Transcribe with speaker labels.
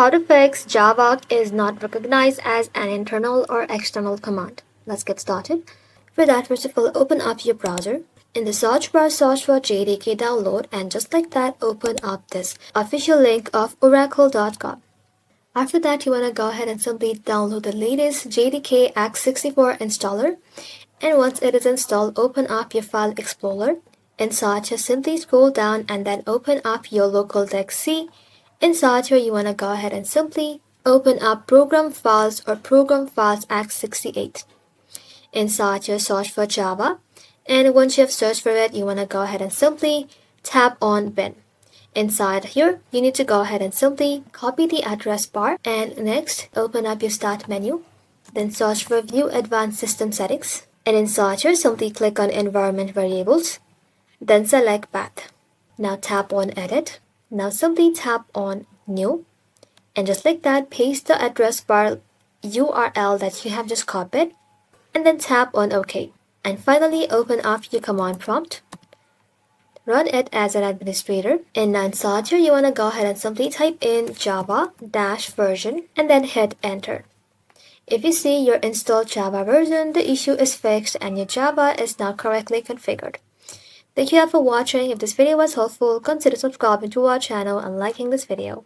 Speaker 1: How to fix Javac is not recognized as an internal or external command. Let's get started. For that, first of all, open up your browser. In the search bar, search for JDK download, and just like that, open up this official link of oracle.com. After that, you want to go ahead and simply download the latest JDK x64 installer. And once it is installed, open up your file explorer. Inside here, simply scroll down and then open up your local disk C. Inside here, you want to go ahead and simply open up program files or program files x68. Inside here, search for Java. And once you have searched for it, you want to go ahead and simply tap on bin. Inside here, you need to go ahead and simply copy the address bar. And next, open up your start menu. Then search for view advanced system settings. And inside here, simply click on environment variables. Then select path. Now tap on edit. Now simply tap on new. And just like that, paste the address bar URL that you have just copied. And then tap on OK. And finally, open up your command prompt. Run it as an administrator. And now inside here, you want to go ahead and simply type in Java-version and then hit enter. If you see your installed Java version, the issue is fixed and your Java is now correctly configured. Thank you all for watching. If this video was helpful, consider subscribing to our channel and liking this video.